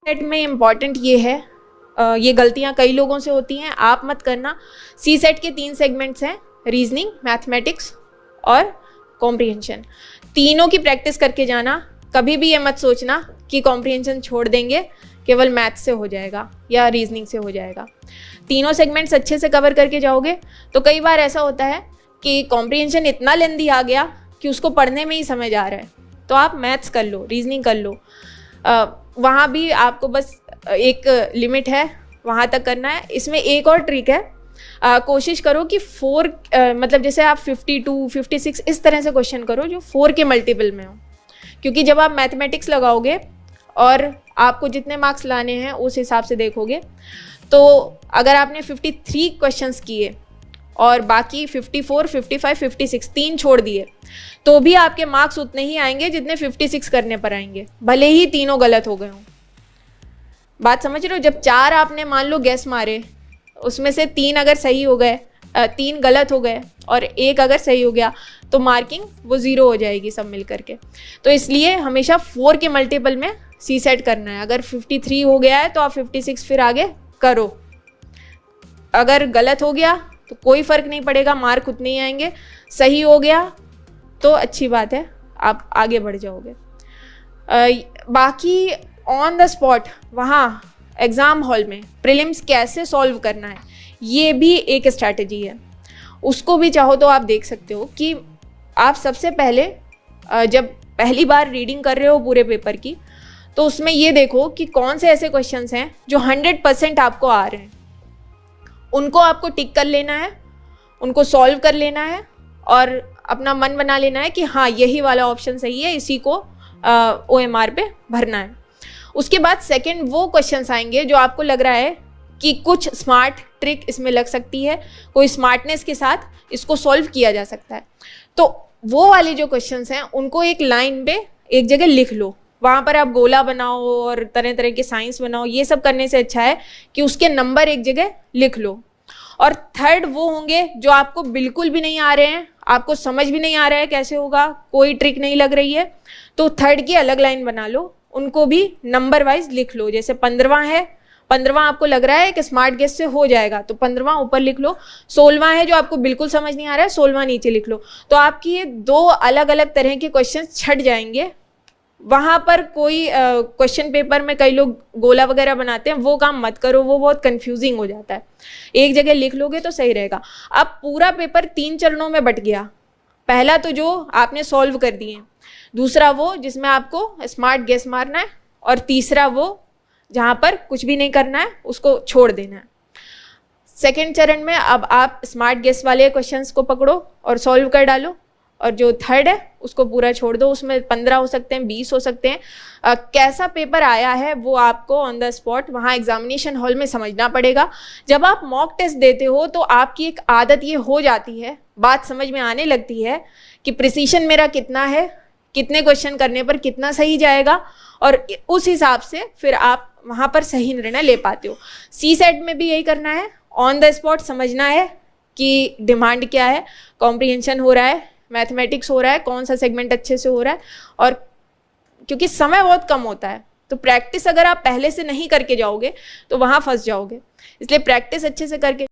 Set में important ये है, ये गलतियां कई लोगों से होती हैं, आप मत करना। सी सेट के 3 सेगमेंट्स हैं, रीजनिंग, मैथमेटिक्स और कॉम्प्रिहेंशन। तीनों की प्रैक्टिस करके जाना। कभी भी ये मत सोचना कि कॉम्प्रिहेंशन छोड़ देंगे, केवल मैथ से हो जाएगा या रीजनिंग से हो जाएगा। तीनों सेगमेंट्स अच्छे से कवर करके जाओगे। तो कई बार ऐसा होता है कि कॉम्प्रिहेंशन इतना लेंदी आ गया कि उसको पढ़ने में ही समझ आ रहा है, तो आप मैथ्स कर लो, रीजनिंग कर लो। वहाँ भी आपको बस एक लिमिट है, वहाँ तक करना है। इसमें एक और ट्रिक है, कोशिश करो कि 4 मतलब जैसे आप 52, 56 इस तरह से क्वेश्चन करो जो 4 के मल्टीपल में हो, क्योंकि जब आप मैथमेटिक्स लगाओगे और आपको जितने मार्क्स लाने हैं उस हिसाब से देखोगे, तो अगर आपने 53 क्वेश्चंस किए और बाकी 54, 55, 56 3 छोड़ दिए, तो भी आपके मार्क्स उतने ही आएंगे जितने 56 करने पर आएंगे, भले ही तीनों गलत हो गए हों। बात समझ रहे हो? जब 4 आपने मान लो गैस मारे, उसमें से 3 अगर सही हो गए, 3 गलत हो गए और 1 अगर सही हो गया, तो मार्किंग वो 0 हो जाएगी सब मिल करके। तो इसलिए हमेशा 4 के मल्टीपल में सी सेट करना है। अगर 53 हो गया है तो आप 56 फिर आगे करो। अगर गलत हो गया तो कोई फ़र्क नहीं पड़ेगा, मार्क उतने ही आएंगे। सही हो गया तो अच्छी बात है, आप आगे बढ़ जाओगे। बाकी ऑन द स्पॉट वहाँ एग्ज़ाम हॉल में प्रीलिम्स कैसे सॉल्व करना है, ये भी एक स्ट्रैटेजी है। उसको भी चाहो तो आप देख सकते हो कि आप सबसे पहले जब पहली बार रीडिंग कर रहे हो पूरे पेपर की, तो उसमें ये देखो कि कौन से ऐसे क्वेश्चंस हैं जो 100% आपको आ रहे हैं। उनको आपको टिक कर लेना है, उनको सॉल्व कर लेना है और अपना मन बना लेना है कि हाँ यही वाला ऑप्शन सही है, इसी को OMR पे भरना है। उसके बाद सेकंड वो क्वेश्चंस आएंगे जो आपको लग रहा है कि कुछ स्मार्ट ट्रिक इसमें लग सकती है, कोई स्मार्टनेस के साथ इसको सॉल्व किया जा सकता है। तो वो वाले जो क्वेश्चंस हैं उनको एक लाइन पे एक जगह लिख लो। वहाँ पर आप गोला बनाओ और तरह तरह के साइंस बनाओ, ये सब करने से अच्छा है कि उसके नंबर एक जगह लिख लो। और थर्ड वो होंगे जो आपको बिल्कुल भी नहीं आ रहे हैं, आपको समझ भी नहीं आ रहा है कैसे होगा, कोई ट्रिक नहीं लग रही है, तो थर्ड की अलग लाइन बना लो, उनको भी नंबर वाइज लिख लो। जैसे 15वां है, 15वां आपको लग रहा है कि स्मार्ट गेस से हो जाएगा, तो 15वां ऊपर लिख लो। 16वां है जो आपको बिल्कुल समझ नहीं आ रहा है, 16वां नीचे लिख लो। तो आपकी ये 2 अलग अलग तरह के क्वेश्चन छट जाएंगे। वहाँ पर कोई क्वेश्चन पेपर में कई लोग गोला वगैरह बनाते हैं, वो काम मत करो, वो बहुत कंफ्यूजिंग हो जाता है। एक जगह लिख लोगे तो सही रहेगा। अब पूरा पेपर 3 चरणों में बट गया। पहला तो जो आपने सॉल्व कर दिए, दूसरा वो जिसमें आपको स्मार्ट गेस मारना है, और तीसरा वो जहाँ पर कुछ भी नहीं करना है, उसको छोड़ देना है। सेकेंड चरण में अब आप स्मार्ट गेस वाले क्वेश्चंस को पकड़ो और सॉल्व कर डालो, और जो थर्ड है उसको पूरा छोड़ दो। उसमें 15 हो सकते हैं, 20 हो सकते हैं। कैसा पेपर आया है वो आपको ऑन द स्पॉट वहाँ एग्जामिनेशन हॉल में समझना पड़ेगा। जब आप मॉक टेस्ट देते हो तो आपकी एक आदत ये हो जाती है, बात समझ में आने लगती है कि प्रिसीशन मेरा कितना है, कितने क्वेश्चन करने पर कितना सही जाएगा, और उस हिसाब से फिर आप वहाँ पर सही निर्णय ले पाते हो। सी सेट में भी यही करना है, ऑन द स्पॉट समझना है कि डिमांड क्या है, कॉम्प्रिहेंशन हो रहा है, मैथमेटिक्स हो रहा है, कौन सा सेगमेंट अच्छे से हो रहा है। और क्योंकि समय बहुत कम होता है, तो प्रैक्टिस अगर आप पहले से नहीं करके जाओगे तो वहाँ फंस जाओगे। इसलिए प्रैक्टिस अच्छे से करके